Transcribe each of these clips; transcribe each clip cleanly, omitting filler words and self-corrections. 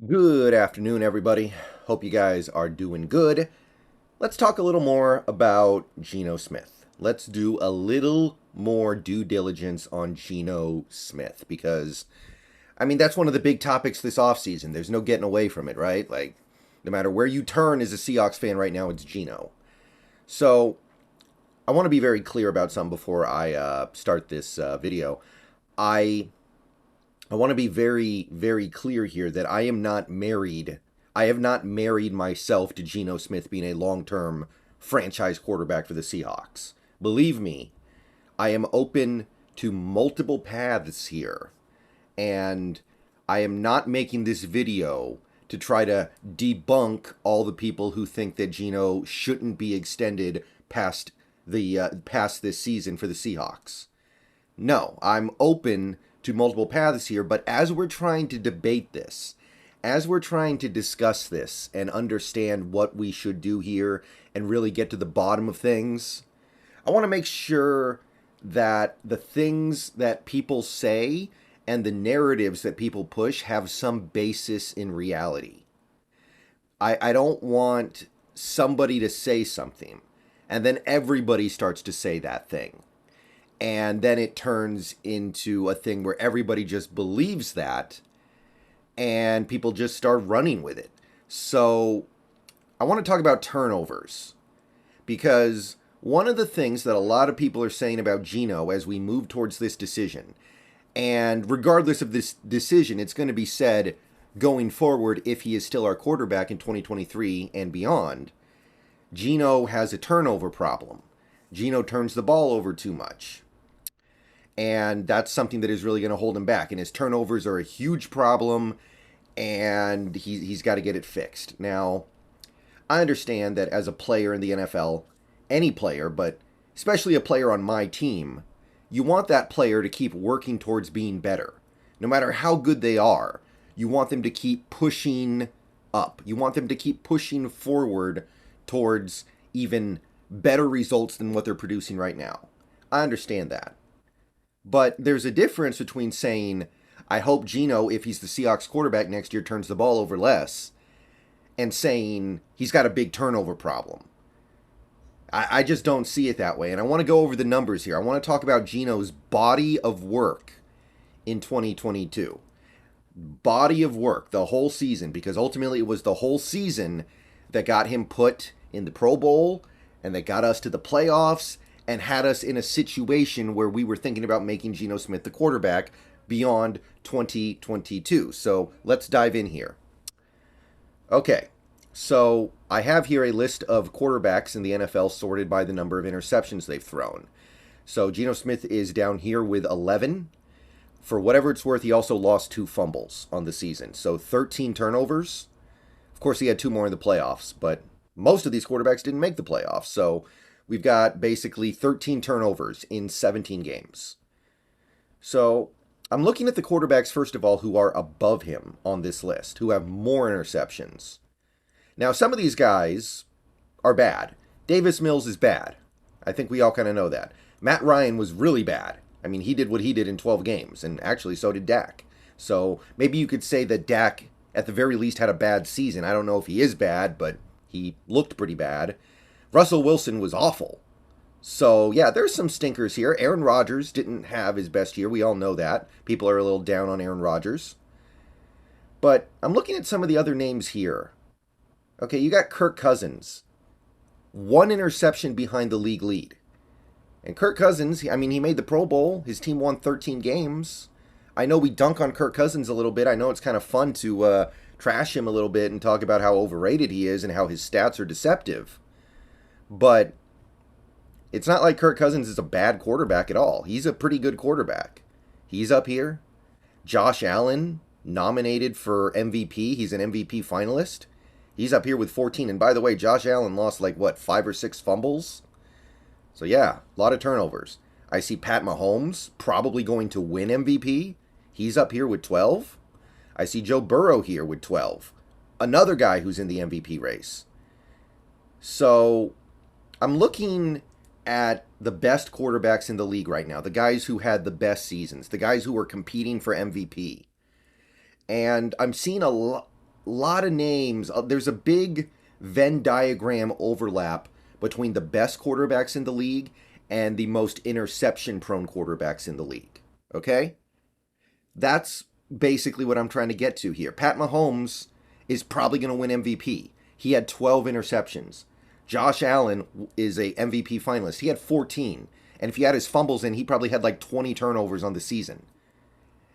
Good afternoon, everybody. Hope you guys are doing good. Let's talk a little more about Geno Smith. Let's do a little more due diligence on Geno Smith because, that's one of the big topics this offseason. There's no getting away from it, right? Like, no matter where you turn as a Seahawks fan right now, it's Geno. So, I want to be very clear about something before I start this video. I I want to be very, very clear here that I am not married. I have not married myself to Geno Smith being a long-term franchise quarterback for the Seahawks. Believe me, I am open to multiple paths here. And I am not making this video to try to debunk all the people who think that Geno shouldn't be extended past past this season for the Seahawks. No, I'm open to multiple paths here, but as we're trying to debate this, as we're trying to discuss this and understand what we should do here and really get to the bottom of things, I want to make sure that the things that people say and the narratives that people push have some basis in reality. I don't want somebody to say something and then everybody starts to say that thing. And then it turns into a thing where everybody just believes that and people just start running with it. So I want to talk about turnovers because one of the things that a lot of people are saying about Geno as we move towards this decision, and regardless of this decision, it's going to be said going forward if he is still our quarterback in 2023 and beyond, Geno has a turnover problem. Geno turns the ball over too much. And that's something that is really going to hold him back. And his turnovers are a huge problem, and he's got to get it fixed. Now, I understand that as a player in the NFL, any player, but especially a player on my team, you want that player to keep working towards being better. No matter how good they are, you want them to keep pushing up. You want them to keep pushing forward towards even better results than what they're producing right now. I understand that. But there's a difference between saying, I hope Geno, if he's the Seahawks quarterback next year, turns the ball over less, and saying he's got a big turnover problem. I just don't see it that way. And I want to go over the numbers here. I want to talk about Geno's body of work in 2022. Body of work, the whole season, because ultimately it was the whole season that got him put in the Pro Bowl and that got us to the playoffs and had us in a situation where we were thinking about making Geno Smith the quarterback beyond 2022. So let's dive in here. Okay, so I have here a list of quarterbacks in the NFL sorted by the number of interceptions they've thrown. So Geno Smith is down here with 11. For whatever it's worth, he also lost 2 fumbles on the season. So 13 turnovers. Of course, he had 2 more in the playoffs, but most of these quarterbacks didn't make the playoffs. So we've got basically 13 turnovers in 17 games. So I'm looking at the quarterbacks, first of all, who are above him on this list, who have more interceptions. Now, some of these guys are bad. Davis Mills is bad. I think we all kind of know that. Matt Ryan was really bad. He did what he did in 12 games, and actually so did Dak. So maybe you could say that Dak, at the very least, had a bad season. I don't know if he is bad, but he looked pretty bad. Russell Wilson was awful. So, yeah, there's some stinkers here. Aaron Rodgers didn't have his best year. We all know that. People are a little down on Aaron Rodgers. But I'm looking at some of the other names here. Okay, you got Kirk Cousins. 1 interception behind the league lead. And Kirk Cousins, he made the Pro Bowl. His team won 13 games. I know we dunk on Kirk Cousins a little bit. I know it's kind of fun to trash him a little bit and talk about how overrated he is and how his stats are deceptive. But it's not like Kirk Cousins is a bad quarterback at all. He's a pretty good quarterback. He's up here. Josh Allen, nominated for MVP. He's an MVP finalist. He's up here with 14. And by the way, Josh Allen lost 5 or 6 fumbles? So yeah, a lot of turnovers. I see Pat Mahomes probably going to win MVP. He's up here with 12. I see Joe Burrow here with 12. Another guy who's in the MVP race. So I'm looking at the best quarterbacks in the league right now, the guys who had the best seasons, the guys who were competing for MVP. And I'm seeing lot of names. There's a big Venn diagram overlap between the best quarterbacks in the league and the most interception-prone quarterbacks in the league. Okay? That's basically what I'm trying to get to here. Pat Mahomes is probably going to win MVP. He had 12 interceptions. Josh Allen is a MVP finalist. He had 14. And if you add his fumbles in, he probably had like 20 turnovers on the season.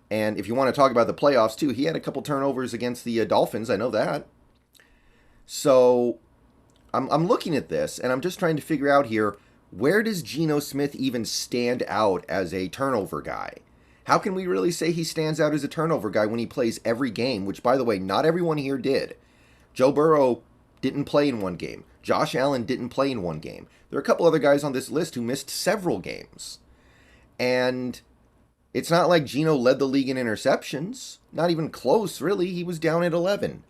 And if you want to talk about the playoffs too, he had a couple turnovers against the Dolphins. I know that. So I'm looking at this, and I'm just trying to figure out here, where does Geno Smith even stand out as a turnover guy? How can we really say he stands out as a turnover guy when he plays every game, which, by the way, not everyone here did. Joe Burrow didn't play in one game. Josh Allen didn't play in one game. There are a couple other guys on this list who missed several games. And it's not like Geno led the league in interceptions. Not even close, really. He was down at 11.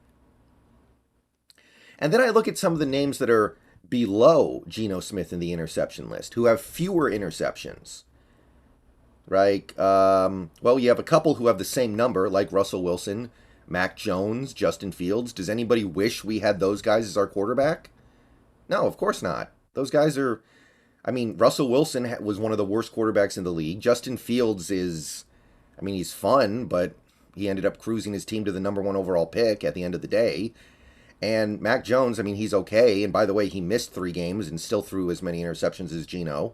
And then I look at some of the names that are below Geno Smith in the interception list, who have fewer interceptions. Right? Well, you have a couple who have the same number, like Russell Wilson, Mac Jones, Justin Fields. Does anybody wish we had those guys as our quarterback? No, of course not. Those guys are... I mean, Russell Wilson was one of the worst quarterbacks in the league. Justin Fields is... I mean, he's fun, but he ended up cruising his team to the number 1 overall pick at the end of the day. And Mac Jones, I mean, he's okay. And by the way, he missed 3 games and still threw as many interceptions as Geno.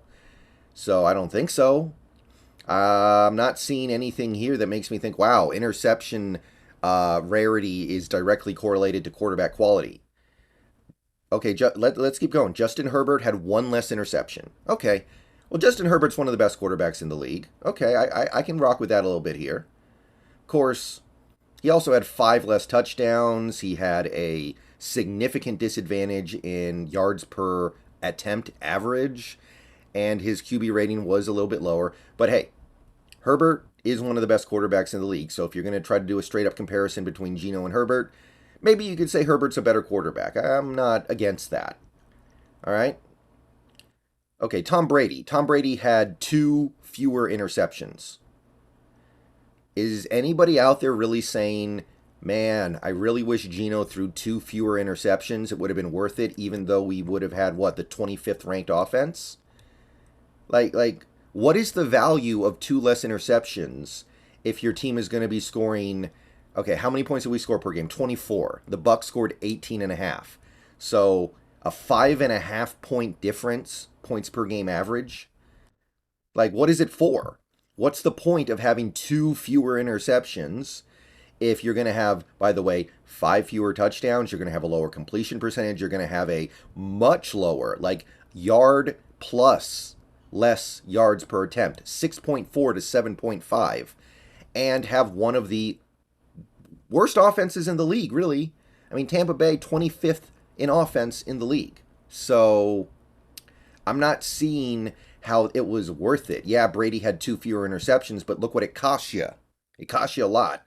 So I don't think so. I'm not seeing anything here that makes me think, wow, interception rarity is directly correlated to quarterback quality. Okay, let's keep going. Justin Herbert had 1 less interception. Okay, well, Justin Herbert's one of the best quarterbacks in the league. Okay, I can rock with that a little bit here. Of course, he also had 5 less touchdowns. He had a significant disadvantage in yards per attempt average, and his QB rating was a little bit lower. But hey, Herbert is one of the best quarterbacks in the league, so if you're going to try to do a straight-up comparison between Geno and Herbert, maybe you could say Herbert's a better quarterback. I'm not against that. All right? Okay, Tom Brady. Tom Brady had 2 fewer interceptions. Is anybody out there really saying, man, I really wish Geno threw 2 fewer interceptions? It would have been worth it, even though we would have had, what, the 25th ranked offense? Like, what is the value of 2 less interceptions if your team is going to be scoring... Okay, how many points did we score per game? 24. The Bucs scored 18.5. So a 5.5 point difference, points per game average. Like, what is it for? What's the point of having 2 fewer interceptions if you're going to have, by the way, 5 fewer touchdowns? You're going to have a lower completion percentage. You're going to have a much lower, like, yard plus less yards per attempt, 6.4 to 7.5, and have one of the worst offenses in the league, really. I mean, Tampa Bay, 25th in offense in the league. So I'm not seeing how it was worth it. Yeah, Brady had 2 fewer interceptions, but look what it cost you. It cost you a lot.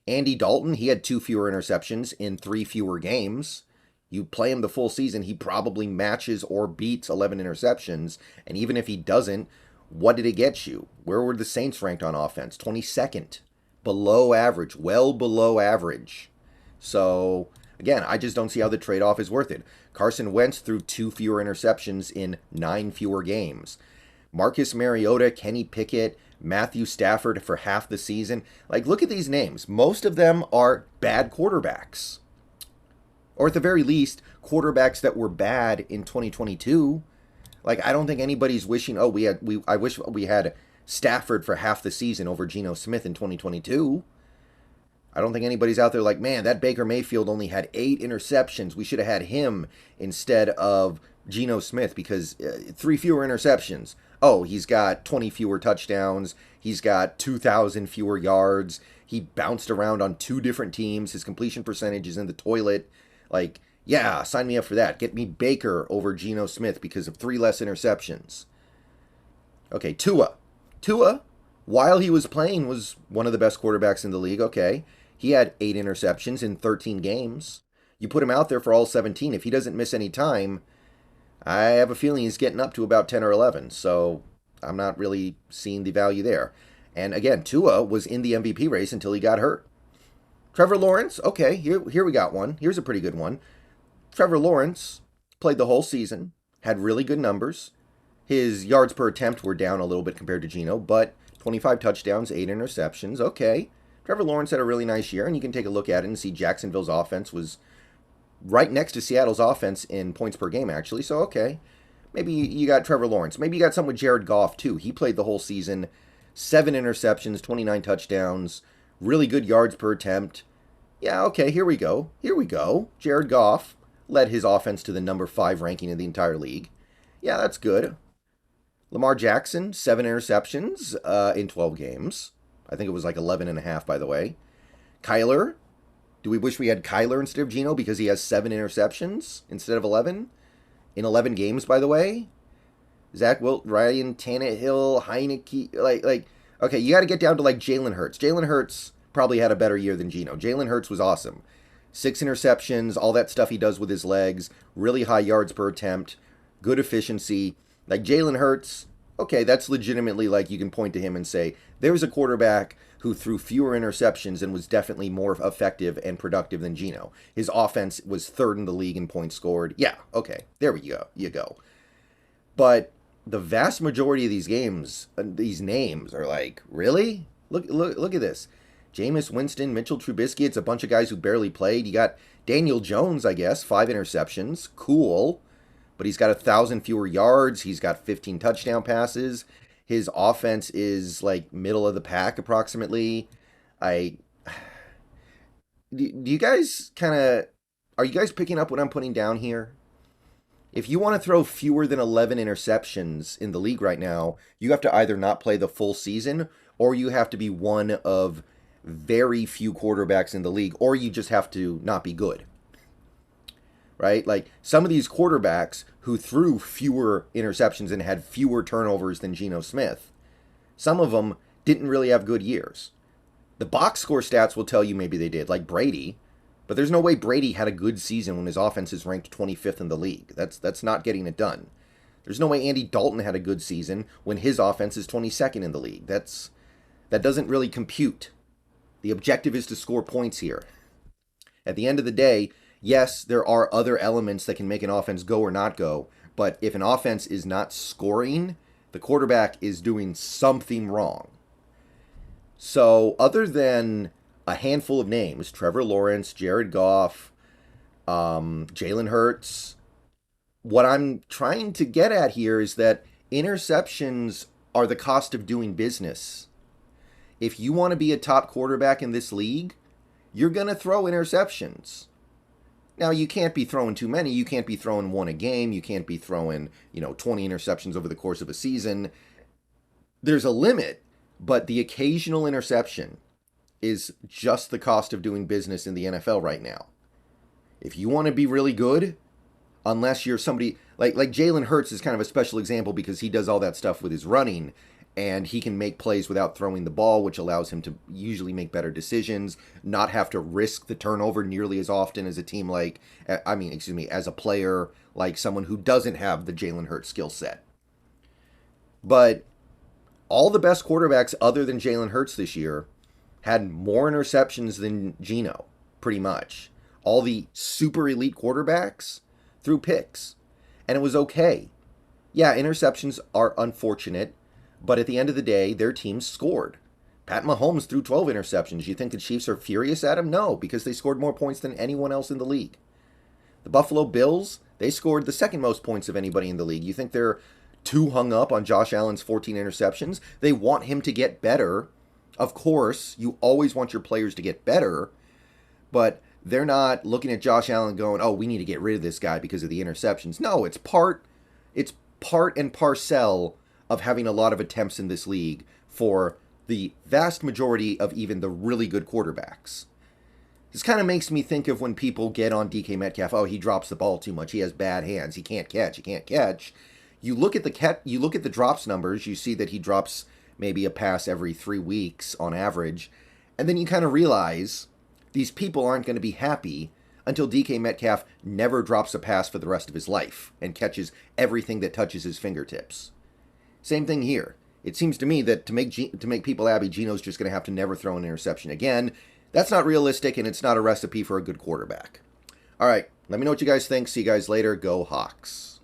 Andy Dalton, he had 2 fewer interceptions in 3 fewer games. You play him the full season, he probably matches or beats 11 interceptions. And even if he doesn't, what did it get you? Where were the Saints ranked on offense? 22nd. Below average, well below average. So, again, I just don't see how the trade-off is worth it. Carson Wentz threw 2 fewer interceptions in 9 fewer games. Marcus Mariota, Kenny Pickett, Matthew Stafford for half the season. Like, look at these names. Most of them are bad quarterbacks. Or at the very least, quarterbacks that were bad in 2022. Like, I don't think anybody's wishing, I wish we had Stafford for half the season over Geno Smith in 2022. I don't think anybody's out there like, man, that Baker Mayfield only had 8 interceptions. We should have had him instead of Geno Smith because 3 fewer interceptions. Oh, he's got 20 fewer touchdowns. He's got 2,000 fewer yards. He bounced around on 2 different teams. His completion percentage is in the toilet. Like, yeah, sign me up for that. Get me Baker over Geno Smith because of 3 less interceptions. Okay, Tua, while he was playing, was one of the best quarterbacks in the league. Okay, he had 8 interceptions in 13 games. You put him out there for all 17. If he doesn't miss any time, I have a feeling he's getting up to about 10 or 11. So I'm not really seeing the value there. And again, Tua was in the MVP race until he got hurt. Trevor Lawrence, okay, here we got one. Here's a pretty good one. Trevor Lawrence played the whole season, had really good numbers. His yards per attempt were down a little bit compared to Geno, but 25 touchdowns, 8 interceptions. Okay. Trevor Lawrence had a really nice year, and you can take a look at it and see Jacksonville's offense was right next to Seattle's offense in points per game, actually. So, okay. Maybe you got Trevor Lawrence. Maybe you got something with Jared Goff, too. He played the whole season. 7 interceptions, 29 touchdowns, really good yards per attempt. Yeah, okay, here we go. Here we go. Jared Goff led his offense to the number 5 ranking in the entire league. Yeah, that's good. Lamar Jackson, 7 interceptions in 12 games. I think it was like 11.5, by the way. Kyler, do we wish we had Kyler instead of Geno because he has 7 interceptions instead of 11? In 11 games, by the way. Zach Wilt, Ryan Tannehill, Heineke, okay, you got to get down to like Jalen Hurts. Jalen Hurts probably had a better year than Geno. Jalen Hurts was awesome. 6 interceptions, all that stuff he does with his legs, really high yards per attempt, good efficiency. Like Jalen Hurts, okay, that's legitimately like you can point to him and say, there's a quarterback who threw fewer interceptions and was definitely more effective and productive than Geno. His offense was 3rd in the league in points scored. Yeah, okay, there we go. You go. But the vast majority of these games, these names are like, really? Look at this. Jameis Winston, Mitchell Trubisky, it's a bunch of guys who barely played. You got Daniel Jones, I guess, 5 interceptions. Cool. But he's got 1,000 fewer yards. He's got 15 touchdown passes. His offense is like middle of the pack approximately. Do you guys are you guys picking up what I'm putting down here? If you want to throw fewer than 11 interceptions in the league right now, you have to either not play the full season or you have to be one of very few quarterbacks in the league, or you just have to not be good. Right? Like some of these quarterbacks who threw fewer interceptions and had fewer turnovers than Geno Smith, some of them didn't really have good years. The box score stats will tell you maybe they did, like Brady, but there's no way Brady had a good season when his offense is ranked 25th in the league. That's not getting it done. There's no way Andy Dalton had a good season when his offense is 22nd in the league. That doesn't really compute. The objective is to score points here. At the end of the day, yes, there are other elements that can make an offense go or not go, but if an offense is not scoring, the quarterback is doing something wrong. So, other than a handful of names, Trevor Lawrence, Jared Goff, Jalen Hurts, what I'm trying to get at here is that interceptions are the cost of doing business. If you want to be a top quarterback in this league, you're going to throw interceptions. Now, you can't be throwing too many. You can't be throwing 1 a game. You can't be throwing, 20 interceptions over the course of a season. There's a limit, but the occasional interception is just the cost of doing business in the NFL right now. If you want to be really good, unless you're somebody like Jalen Hurts is kind of a special example because he does all that stuff with his running and he can make plays without throwing the ball, which allows him to usually make better decisions, not have to risk the turnover nearly as often as a team as a player like someone who doesn't have the Jalen Hurts skill set. But all the best quarterbacks other than Jalen Hurts this year had more interceptions than Geno, pretty much. All the super elite quarterbacks threw picks, and it was okay. Yeah, interceptions are unfortunate, but at the end of the day, their teams scored. Pat Mahomes threw 12 interceptions. You think the Chiefs are furious at him? No, because they scored more points than anyone else in the league. The Buffalo Bills, they scored the second most points of anybody in the league. You think they're too hung up on Josh Allen's 14 interceptions? They want him to get better. Of course, you always want your players to get better, but they're not looking at Josh Allen going, oh, we need to get rid of this guy because of the interceptions. No, it's part and parcel of having a lot of attempts in this league for the vast majority of even the really good quarterbacks. This kind of makes me think of when people get on DK Metcalf, oh, he drops the ball too much, he has bad hands, he can't catch. You look at the drops numbers, you see that he drops maybe a pass every 3 weeks on average, and then you kind of realize these people aren't going to be happy until DK Metcalf never drops a pass for the rest of his life and catches everything that touches his fingertips. Same thing here. It seems to me that to make people happy, Geno's just going to have to never throw an interception again. That's not realistic, and it's not a recipe for a good quarterback. All right, let me know what you guys think. See you guys later. Go Hawks.